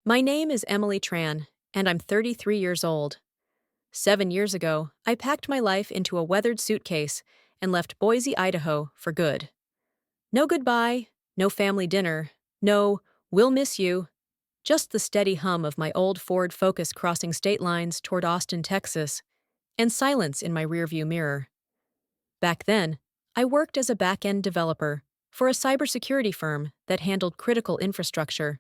My name is Emily Tran, and I'm 33 years old. 7 years ago, I packed my life into a weathered suitcase and left Boise, Idaho for good. No goodbye, no family dinner, no, we'll miss you, just the steady hum of my old Ford Focus crossing state lines toward Austin, Texas, and silence in my rearview mirror. Back then, I worked as a back-end developer for a cybersecurity firm that handled critical infrastructure: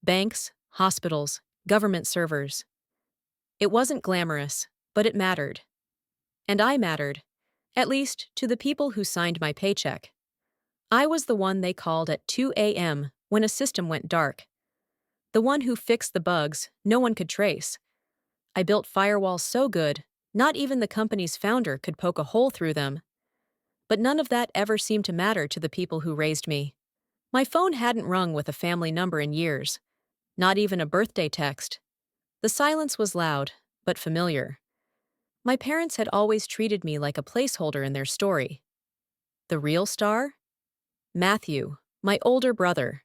banks, hospitals, government servers. It wasn't glamorous, but it mattered. And I mattered, at least to the people who signed my paycheck. I was the one they called at 2 a.m. when a system went dark. The one who fixed the bugs no one could trace. I built firewalls so good, not even the company's founder could poke a hole through them. But none of that ever seemed to matter to the people who raised me. My phone hadn't rung with a family number in years, not even a birthday text. The silence was loud, but familiar. My parents had always treated me like a placeholder in their story. The real star? Matthew, my older brother.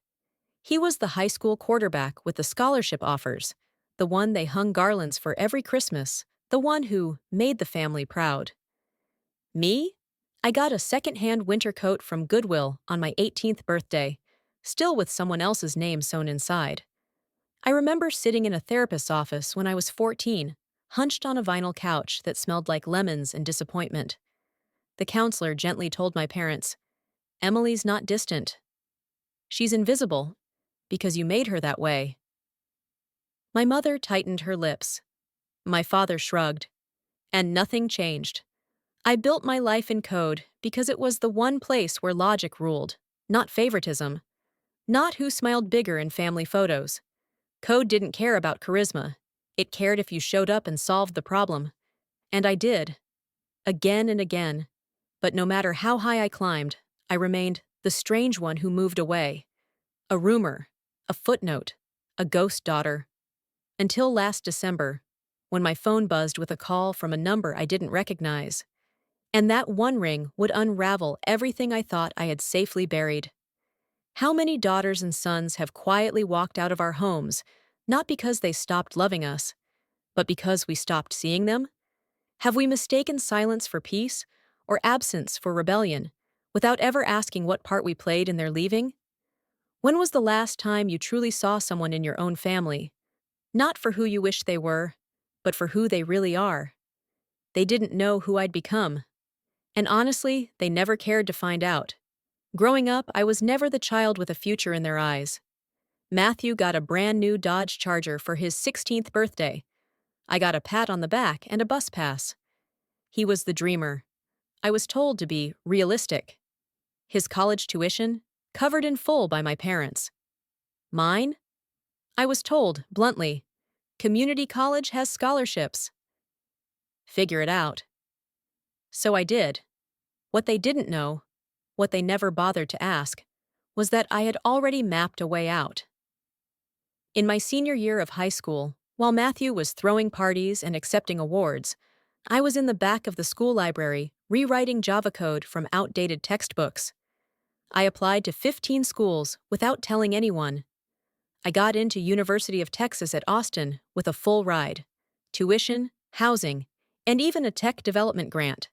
He was the high school quarterback with the scholarship offers, the one they hung garlands for every Christmas, the one who made the family proud. Me? I got a second-hand winter coat from Goodwill on my 18th birthday, still with someone else's name sewn inside. I remember sitting in a therapist's office when I was 14, hunched on a vinyl couch that smelled like lemons and disappointment. The counselor gently told my parents, "Emily's not distant. She's invisible, because you made her that way." My mother tightened her lips. My father shrugged. And nothing changed. I built my life in code because it was the one place where logic ruled, not favoritism, not who smiled bigger in family photos. Code didn't care about charisma. It cared if you showed up and solved the problem. And I did. Again and again. But no matter how high I climbed, I remained the strange one who moved away. A rumor, a footnote, a ghost daughter. Until last December, when my phone buzzed with a call from a number I didn't recognize. And that one ring would unravel everything I thought I had safely buried. How many daughters and sons have quietly walked out of our homes, not because they stopped loving us, but because we stopped seeing them? Have we mistaken silence for peace, or absence for rebellion, without ever asking what part we played in their leaving? When was the last time you truly saw someone in your own family, not for who you wish they were, but for who they really are? They didn't know who I'd become. And honestly, they never cared to find out. Growing up, I was never the child with a future in their eyes. Matthew got a brand new Dodge Charger for his 16th birthday. I got a pat on the back and a bus pass. He was the dreamer. I was told to be realistic. His college tuition, covered in full by my parents. Mine? I was told, bluntly, community college has scholarships. Figure it out. So I did. What they didn't know, what they never bothered to ask, was that I had already mapped a way out. In my senior year of high school, while Matthew was throwing parties and accepting awards, I was in the back of the school library rewriting Java code from outdated textbooks. I applied to 15 schools without telling anyone. I got into University of Texas at Austin with a full ride, tuition, housing, and even a tech development grant.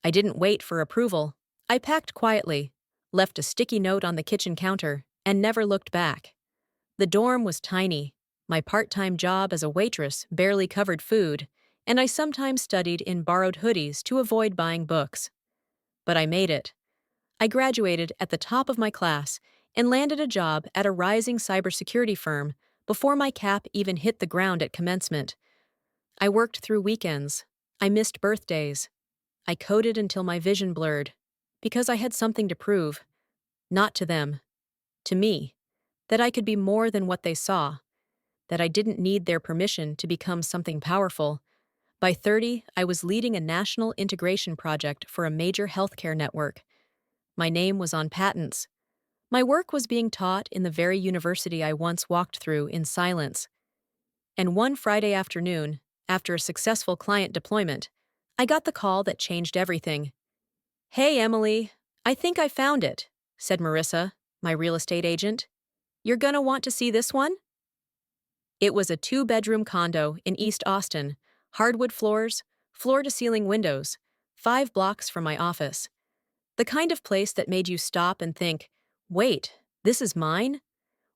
I didn't wait for approval. I packed quietly, left a sticky note on the kitchen counter, and never looked back. The dorm was tiny. My part-time job as a waitress barely covered food, and I sometimes studied in borrowed hoodies to avoid buying books. But I made it. I graduated at the top of my class and landed a job at a rising cybersecurity firm before my cap even hit the ground at commencement. I worked through weekends. I missed birthdays. I coded until my vision blurred, because I had something to prove. Not to them. To me. That I could be more than what they saw. That I didn't need their permission to become something powerful. By 30, I was leading a national integration project for a major healthcare network. My name was on patents. My work was being taught in the very university I once walked through in silence. And one Friday afternoon, after a successful client deployment, I got the call that changed everything. "Hey, Emily, I think I found it," said Marissa, my real estate agent. "You're gonna want to see this one?" It was a two-bedroom condo in East Austin, hardwood floors, floor-to-ceiling windows, 5 blocks from my office. The kind of place that made you stop and think, wait, this is mine?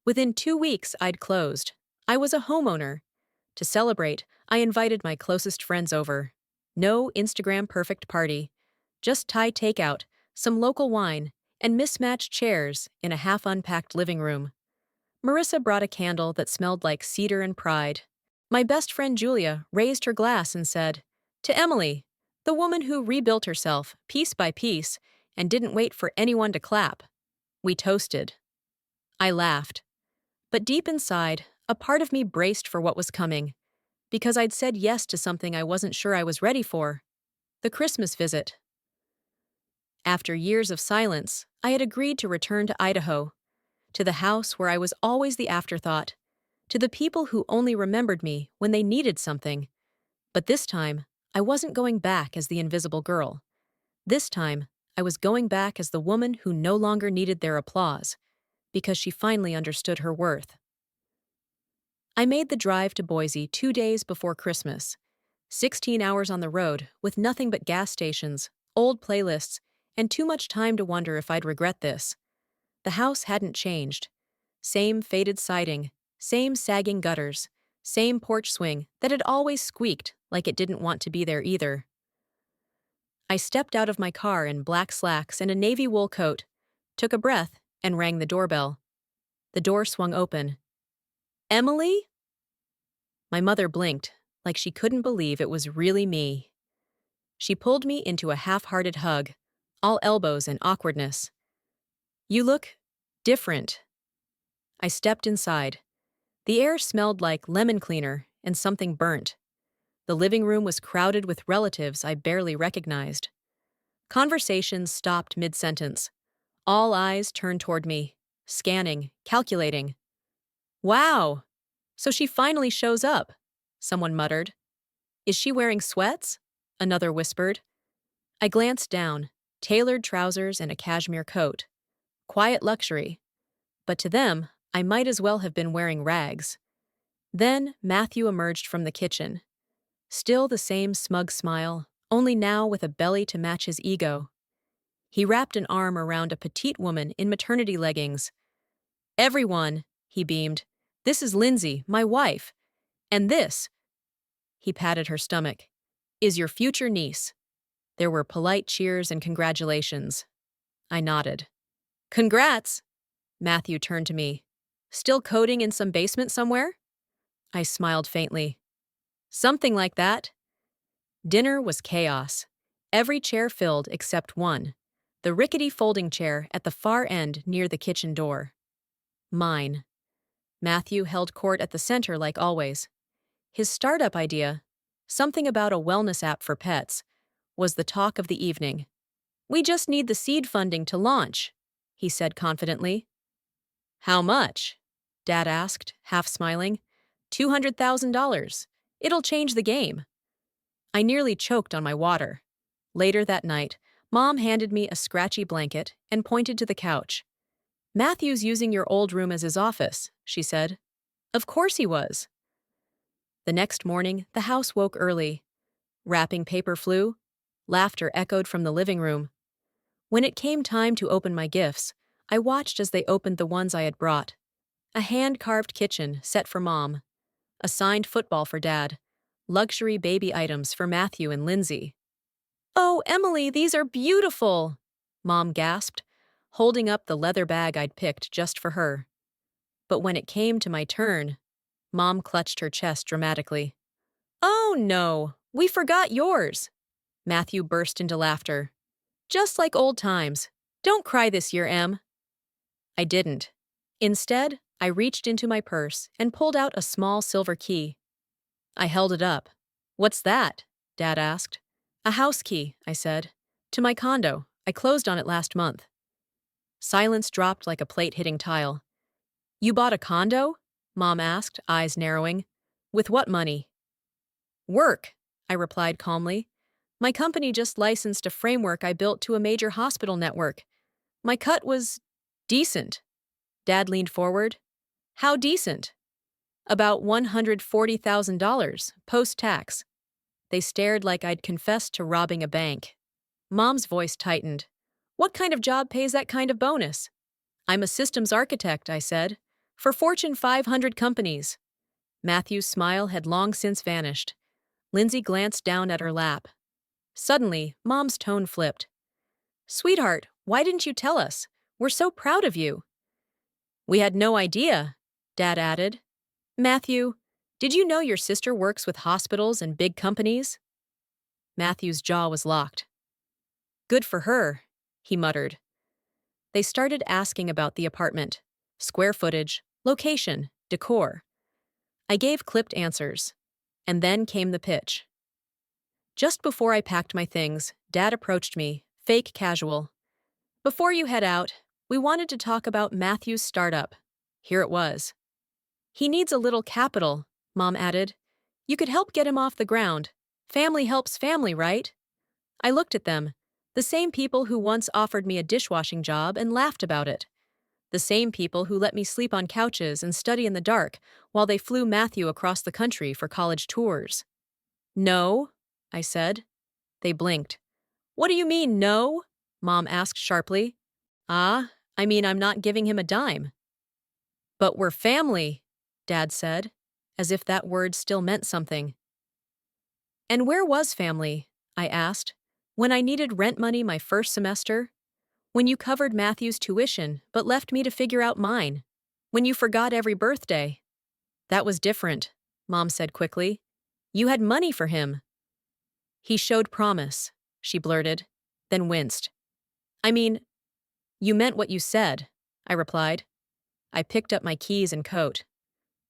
Within 2 weeks, I'd closed. I was a homeowner. To celebrate, I invited my closest friends over. No Instagram perfect party. Just Thai takeout, some local wine, and mismatched chairs in a half-unpacked living room. Marissa brought a candle that smelled like cedar and pride. My best friend Julia raised her glass and said, "To Emily, the woman who rebuilt herself piece by piece and didn't wait for anyone to clap." We toasted. I laughed. But deep inside, a part of me braced for what was coming, because I'd said yes to something I wasn't sure I was ready for. The Christmas visit. After years of silence, I had agreed to return to Idaho, to the house where I was always the afterthought, to the people who only remembered me when they needed something. But this time, I wasn't going back as the invisible girl. This time, I was going back as the woman who no longer needed their applause, because she finally understood her worth. I made the drive to Boise 2 days before Christmas. 16 hours on the road, with nothing but gas stations, old playlists, and too much time to wonder if I'd regret this. The house hadn't changed. Same faded siding, same sagging gutters, same porch swing that had always squeaked like it didn't want to be there either. I stepped out of my car in black slacks and a navy wool coat, took a breath, and rang the doorbell. The door swung open. "Emily?" My mother blinked, like she couldn't believe it was really me. She pulled me into a half-hearted hug, all elbows and awkwardness. "You look different." I stepped inside. The air smelled like lemon cleaner and something burnt. The living room was crowded with relatives I barely recognized. Conversations stopped mid-sentence. All eyes turned toward me, scanning, calculating. "Wow! So she finally shows up," someone muttered. "Is she wearing sweats?" another whispered. I glanced down, tailored trousers and a cashmere coat. Quiet luxury. But to them, I might as well have been wearing rags. Then Matthew emerged from the kitchen. Still the same smug smile, only now with a belly to match his ego. He wrapped an arm around a petite woman in maternity leggings. "Everyone," he beamed, "this is Lindsay, my wife. And this," he patted her stomach, "is your future niece." There were polite cheers and congratulations. I nodded. "Congrats!" Matthew turned to me. "Still coding in some basement somewhere?" I smiled faintly. "Something like that." Dinner was chaos. Every chair filled except one, the rickety folding chair at the far end near the kitchen door. Mine. Matthew held court at the center like always. His startup idea, something about a wellness app for pets, was the talk of the evening. "We just need the seed funding to launch," he said confidently. "How much?" Dad asked, half smiling. $200,000. It'll change the game." I nearly choked on my water. Later that night, Mom handed me a scratchy blanket and pointed to the couch. "Matthew's using your old room as his office," she said. Of course he was. The next morning, the house woke early. Wrapping paper flew. Laughter echoed from the living room. When it came time to open my gifts, I watched as they opened the ones I had brought. A hand-carved kitchen set for Mom. A signed football for Dad. Luxury baby items for Matthew and Lindsay. "Oh, Emily, these are beautiful!" Mom gasped, holding up the leather bag I'd picked just for her. But when it came to my turn, Mom clutched her chest dramatically. "Oh no, we forgot yours!" Matthew burst into laughter. "Just like old times. Don't cry this year, Em." I didn't. Instead, I reached into my purse and pulled out a small silver key. I held it up. "What's that?" Dad asked. "A house key," I said. "To my condo. I closed on it last month." Silence dropped like a plate hitting tile. "You bought a condo?" Mom asked, eyes narrowing. "With what money?" "Work," I replied calmly. "My company just licensed a framework I built to a major hospital network. My cut was decent." Dad leaned forward. "How decent?" About $140,000, post-tax. They stared like I'd confessed to robbing a bank. Mom's voice tightened. What kind of job pays that kind of bonus? I'm a systems architect, I said. For Fortune 500 companies. Matthew's smile had long since vanished. Lindsay glanced down at her lap. Suddenly, Mom's tone flipped. Sweetheart, why didn't you tell us? We're so proud of you. We had no idea, Dad added. Matthew, did you know your sister works with hospitals and big companies? Matthew's jaw was locked. Good for her, he muttered. They started asking about the apartment. Square footage, location, decor. I gave clipped answers. And then came the pitch. Just before I packed my things, Dad approached me, fake casual. Before you head out, we wanted to talk about Matthew's startup. Here it was. He needs a little capital, Mom added. You could help get him off the ground. Family helps family, right? I looked at them, the same people who once offered me a dishwashing job and laughed about it. The same people who let me sleep on couches and study in the dark while they flew Matthew across the country for college tours. No, I said. They blinked. What do you mean, no? Mom asked sharply. I mean I'm not giving him a dime. But we're family, Dad said, as if that word still meant something. And where was family? I asked. When I needed rent money my first semester? When you covered Matthew's tuition but left me to figure out mine? When you forgot every birthday? That was different, Mom said quickly. You had money for him. He showed promise, she blurted, then winced. I mean, you meant what you said, I replied. I picked up my keys and coat.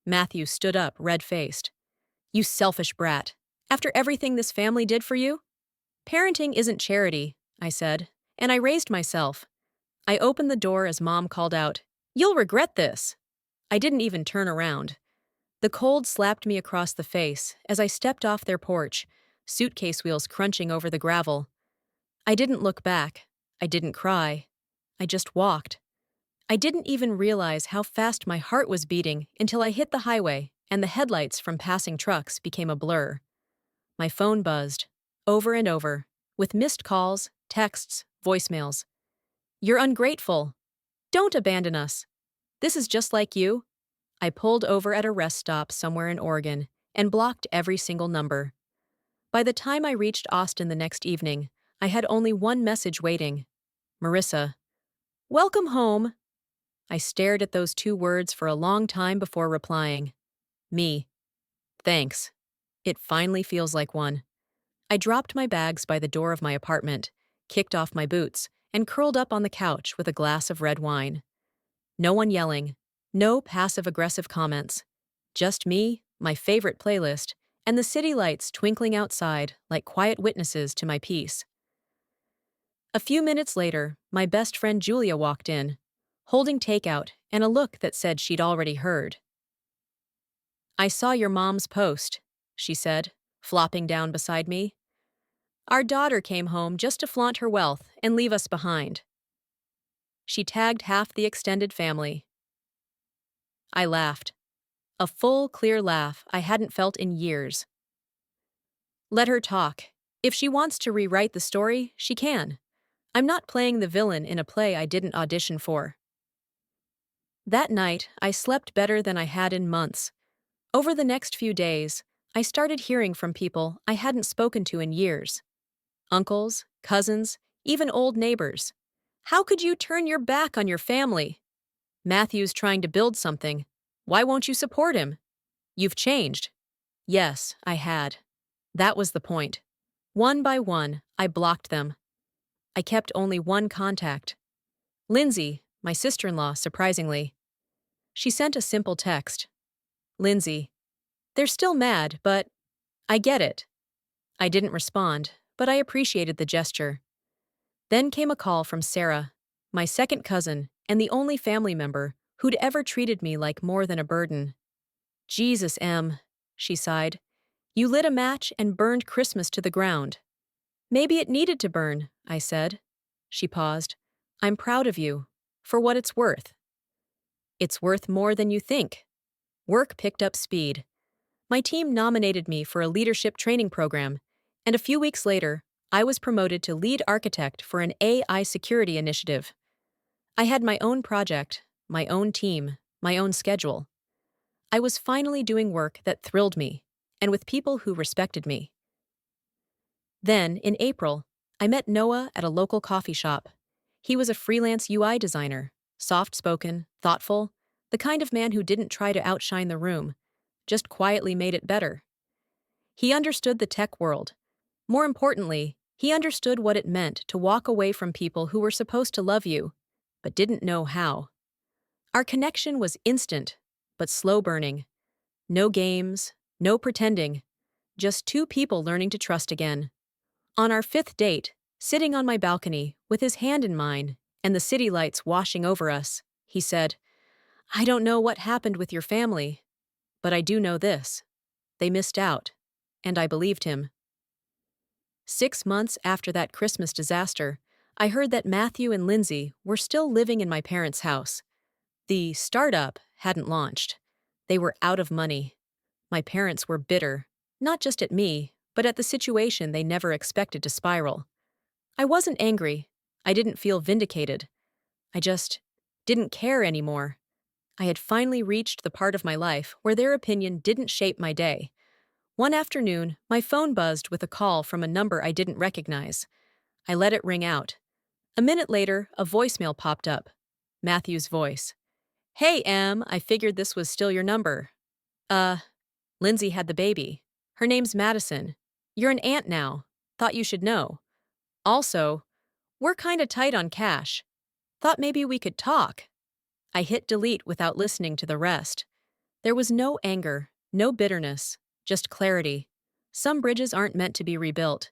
Matthew stood up, red-faced. You selfish brat. After everything this family did for you? Parenting isn't charity, I said, and I raised myself. I opened the door as Mom called out, You'll regret this. I didn't even turn around. The cold slapped me across the face as I stepped off their porch, suitcase wheels crunching over the gravel. I didn't look back. I didn't cry. I just walked. I didn't even realize how fast my heart was beating until I hit the highway and the headlights from passing trucks became a blur. My phone buzzed, over and over, with missed calls, texts, voicemails. You're ungrateful. Don't abandon us. This is just like you. I pulled over at a rest stop somewhere in Oregon and blocked every single number. By the time I reached Austin the next evening, I had only one message waiting. Marissa. Welcome home. I stared at those two words for a long time before replying. Me. Thanks. It finally feels like one. I dropped my bags by the door of my apartment, kicked off my boots, and curled up on the couch with a glass of red wine. No one yelling, no passive-aggressive comments. Just me, my favorite playlist, and the city lights twinkling outside like quiet witnesses to my peace. A few minutes later, my best friend Julia walked in, holding takeout and a look that said she'd already heard. I saw your mom's post, she said, flopping down beside me. Our daughter came home just to flaunt her wealth and leave us behind. She tagged half the extended family. I laughed. A full, clear laugh I hadn't felt in years. Let her talk. If she wants to rewrite the story, she can. I'm not playing the villain in a play I didn't audition for. That night, I slept better than I had in months. Over the next few days, I started hearing from people I hadn't spoken to in years. Uncles, cousins, even old neighbors. How could you turn your back on your family? Matthew's trying to build something. Why won't you support him? You've changed. Yes, I had. That was the point. One by one, I blocked them. I kept only one contact. Lindsay, my sister-in-law, surprisingly. She sent a simple text. Lindsay, they're still mad, but I get it. I didn't respond, but I appreciated the gesture. Then came a call from Sarah, my second cousin and the only family member who'd ever treated me like more than a burden. Jesus, Em, she sighed. You lit a match and burned Christmas to the ground. Maybe it needed to burn, I said. She paused. I'm proud of you, for what it's worth. It's worth more than you think. Work picked up speed. My team nominated me for a leadership training program, and a few weeks later, I was promoted to lead architect for an AI security initiative. I had my own project, my own team, my own schedule. I was finally doing work that thrilled me, and with people who respected me. Then, in April, I met Noah at a local coffee shop. He was a freelance UI designer, soft-spoken, thoughtful, the kind of man who didn't try to outshine the room, just quietly made it better. He understood the tech world. More importantly, he understood what it meant to walk away from people who were supposed to love you, but didn't know how. Our connection was instant, but slow burning. No games, no pretending, just two people learning to trust again. On our fifth date, sitting on my balcony with his hand in mine and the city lights washing over us, he said, "I don't know what happened with your family, but I do know this. They missed out." And I believed him. 6 months after that Christmas disaster, I heard that Matthew and Lindsay were still living in my parents' house. The startup hadn't launched. They were out of money. My parents were bitter, not just at me, but at the situation they never expected to spiral. I wasn't angry. I didn't feel vindicated. I just didn't care anymore. I had finally reached the part of my life where their opinion didn't shape my day. One afternoon, my phone buzzed with a call from a number I didn't recognize. I let it ring out. A minute later, a voicemail popped up. Matthew's voice. "Hey, Em, I figured this was still your number. Uh, Lindsay had the baby. Her name's Madison. You're an aunt now. Thought you should know. Also, we're kinda tight on cash. Thought maybe we could talk." I hit delete without listening to the rest. There was no anger, no bitterness, just clarity. Some bridges aren't meant to be rebuilt.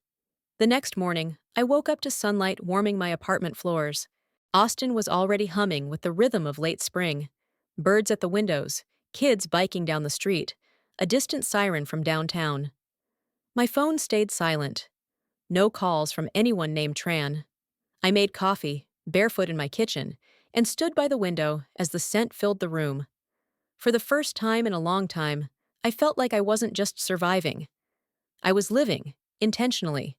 The next morning, I woke up to sunlight warming my apartment floors. Austin was already humming with the rhythm of late spring. Birds at the windows, kids biking down the street, a distant siren from downtown. My phone stayed silent. No calls from anyone named Tran. I made coffee, barefoot in my kitchen, and stood by the window as the scent filled the room. For the first time in a long time, I felt like I wasn't just surviving. I was living, intentionally.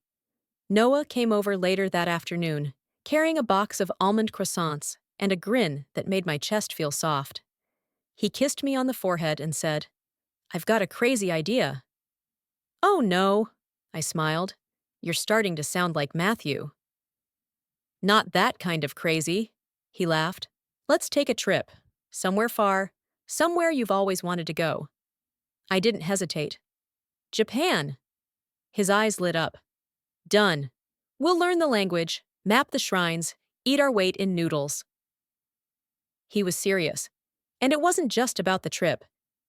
Noah came over later that afternoon, carrying a box of almond croissants and a grin that made my chest feel soft. He kissed me on the forehead and said, "I've got a crazy idea." "Oh no," I smiled. "You're starting to sound like Matthew." "Not that kind of crazy," he laughed. "Let's take a trip. Somewhere far. Somewhere you've always wanted to go." I didn't hesitate. "Japan." His eyes lit up. "Done. We'll learn the language, map the shrines, eat our weight in noodles." He was serious. And it wasn't just about the trip.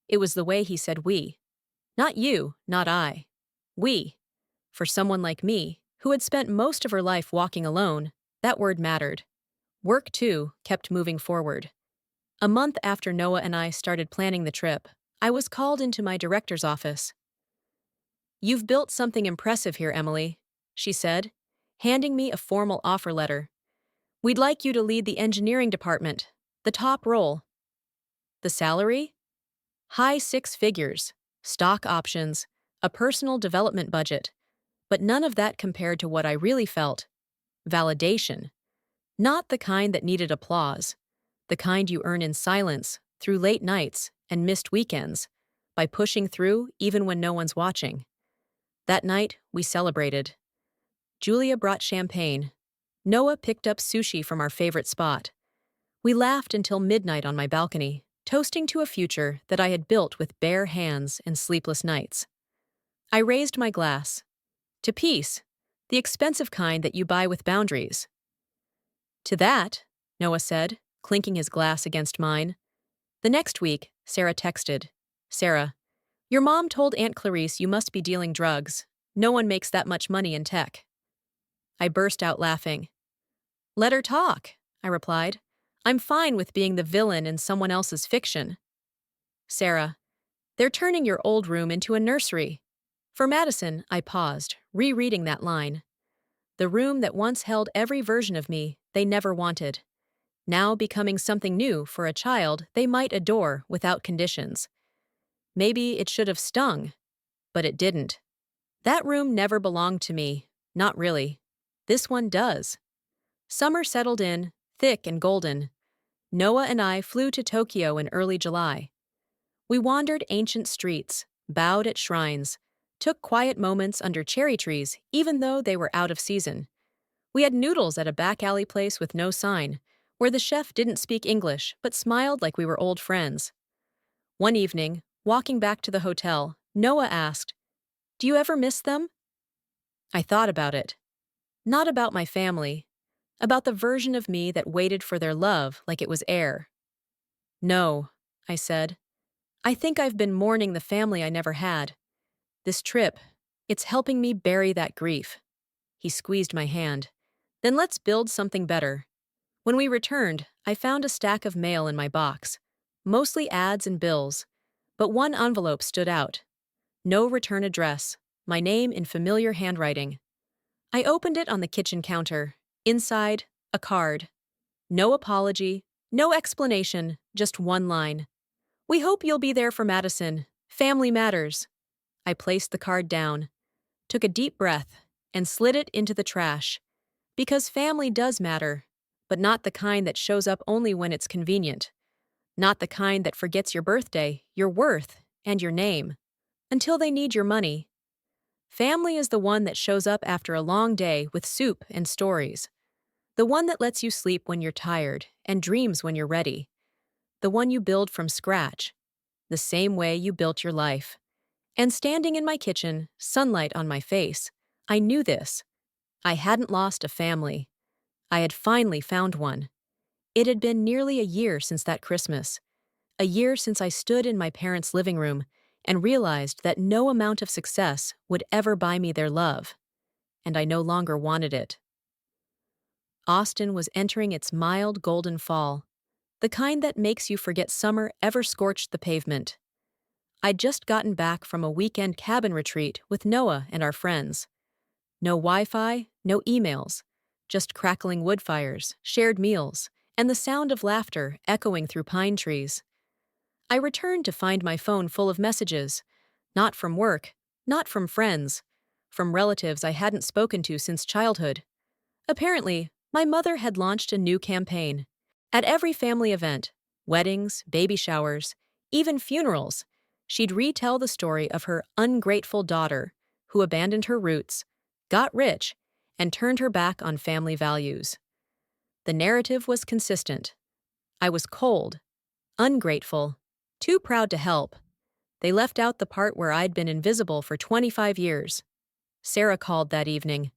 It was the way he said we. Not you, not I. We. For someone like me, who had spent most of her life walking alone, that word mattered. Work, too, kept moving forward. A month after Noah and I started planning the trip, I was called into my director's office. "You've built something impressive here, Emily," she said, handing me a formal offer letter. "We'd like you to lead the engineering department, the top role." The salary? High six figures, stock options, a personal development budget. But none of that compared to what I really felt. Validation. Not the kind that needed applause. The kind you earn in silence, through late nights and missed weekends, by pushing through even when no one's watching. That night, we celebrated. Julia brought champagne. Noah picked up sushi from our favorite spot. We laughed until midnight on my balcony, toasting to a future that I had built with bare hands and sleepless nights. I raised my glass. To peace, the expensive kind that you buy with boundaries. "To that," Noah said, clinking his glass against mine. The next week, Sarah texted. "Sarah, your mom told Aunt Clarice you must be dealing drugs. No one makes that much money in tech." I burst out laughing. "Let her talk," I replied. "I'm fine with being the villain in someone else's fiction." Sarah, "They're turning your old room into a nursery." For Madison, I paused, rereading that line. The room that once held every version of me they never wanted, now becoming something new for a child they might adore without conditions. Maybe it should have stung, but it didn't. That room never belonged to me. Not really. This one does. Summer settled in, thick and golden. Noah and I flew to Tokyo in early July. We wandered ancient streets, bowed at shrines, took quiet moments under cherry trees even though they were out of season. We had noodles at a back alley place with no sign, where the chef didn't speak English but smiled like we were old friends. One evening, walking back to the hotel, Noah asked, "Do you ever miss them?" I thought about it. Not about my family, about the version of me that waited for their love like it was air. "No," I said. "I think I've been mourning the family I never had. This trip, it's helping me bury that grief." He squeezed my hand. "Then let's build something better." When we returned, I found a stack of mail in my box, mostly ads and bills, but one envelope stood out. No return address, my name in familiar handwriting. I opened it on the kitchen counter. Inside, a card. No apology, no explanation, just one line. "We hope you'll be there for Madison. Family matters." I placed the card down, took a deep breath, and slid it into the trash. Because family does matter, but not the kind that shows up only when it's convenient. Not the kind that forgets your birthday, your worth, and your name. Until they need your money. Family is the one that shows up after a long day with soup and stories. The one that lets you sleep when you're tired and dreams when you're ready. The one you build from scratch, the same way you built your life. And standing in my kitchen, sunlight on my face, I knew this. I hadn't lost a family. I had finally found one. It had been nearly a year since that Christmas. A year since I stood in my parents' living room and realized that no amount of success would ever buy me their love. And I no longer wanted it. Austin was entering its mild golden fall, the kind that makes you forget summer ever scorched the pavement. I'd just gotten back from a weekend cabin retreat with Noah and our friends. No Wi-Fi, no emails, just crackling wood fires, shared meals, and the sound of laughter echoing through pine trees. I returned to find my phone full of messages, not from work, not from friends, from relatives I hadn't spoken to since childhood. Apparently, my mother had launched a new campaign. At every family event, weddings, baby showers, even funerals, she'd retell the story of her ungrateful daughter who abandoned her roots, got rich, and turned her back on family values. The narrative was consistent. I was cold, ungrateful, too proud to help. They left out the part where I'd been invisible for 25 years. Sarah called that evening.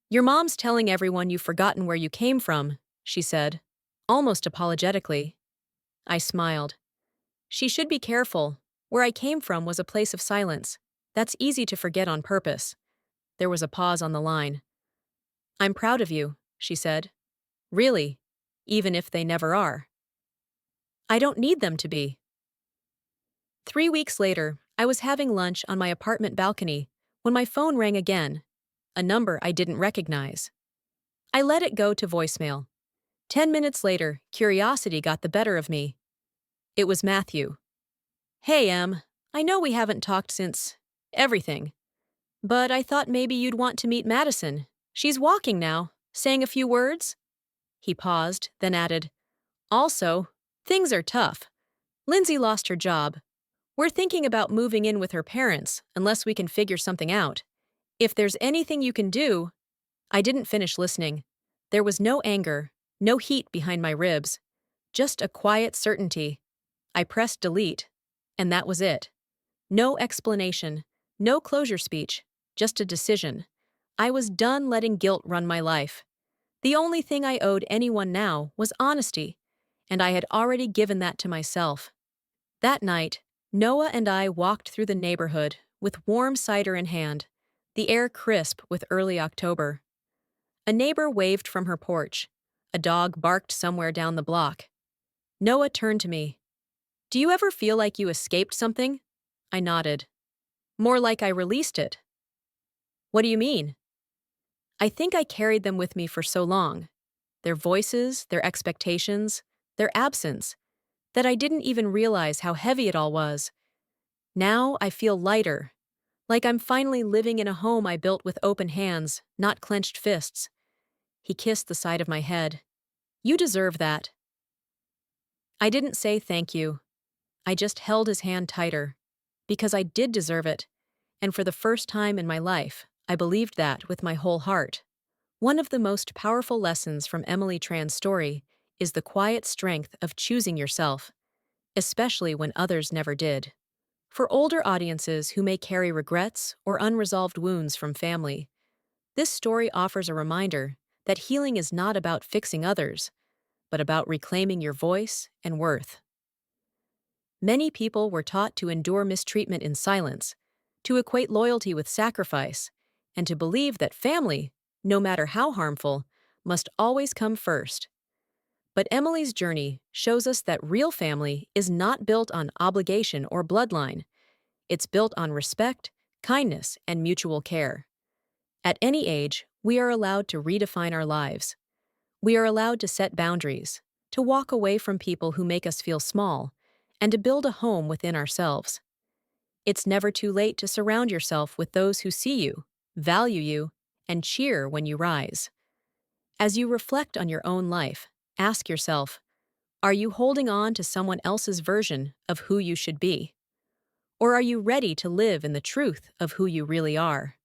"Your mom's telling everyone you've forgotten where you came from," she said, almost apologetically. I smiled. "She should be careful. Where I came from was a place of silence. That's easy to forget on purpose." There was a pause on the line. "I'm proud of you," she said. "Really, even if they never are." "I don't need them to be." 3 weeks later, I was having lunch on my apartment balcony when my phone rang again, a number I didn't recognize. I let it go to voicemail. 10 minutes later, curiosity got the better of me. It was Matthew. "Hey, Em, I know we haven't talked since everything, but I thought maybe you'd want to meet Madison. She's walking now, saying a few words." He paused, then added, "Also, things are tough. Lindsay lost her job. We're thinking about moving in with her parents unless we can figure something out. If there's anything you can do—" I didn't finish listening. There was no anger, no heat behind my ribs, just a quiet certainty. I pressed delete, and that was it. No explanation, no closure speech, just a decision. I was done letting guilt run my life. The only thing I owed anyone now was honesty, and I had already given that to myself. That night, Noah and I walked through the neighborhood with warm cider in hand, the air crisp with early October. A neighbor waved from her porch. A dog barked somewhere down the block. Noah turned to me. "Do you ever feel like you escaped something?" I nodded. "More like I released it." "What do you mean?" "I think I carried them with me for so long. Their voices, their expectations, their absence, that I didn't even realize how heavy it all was. Now I feel lighter, like I'm finally living in a home I built with open hands, not clenched fists. He kissed the side of my head. You deserve that. I didn't say thank you. I just held his hand tighter. Because I did deserve it. And for the first time in my life, I believed that with my whole heart. One of the most powerful lessons from Emily Tran's story is the quiet strength of choosing yourself, especially when others never did. For older audiences who may carry regrets or unresolved wounds from family, this story offers a reminder that healing is not about fixing others, but about reclaiming your voice and worth. Many people were taught to endure mistreatment in silence, to equate loyalty with sacrifice, and to believe that family, no matter how harmful, must always come first. But Emily's journey shows us that real family is not built on obligation or bloodline. It's built on respect, kindness, and mutual care. At any age, we are allowed to redefine our lives. We are allowed to set boundaries, to walk away from people who make us feel small, and to build a home within ourselves. It's never too late to surround yourself with those who see you, value you, and cheer when you rise. As you reflect on your own life, ask yourself, are you holding on to someone else's version of who you should be? Or are you ready to live in the truth of who you really are?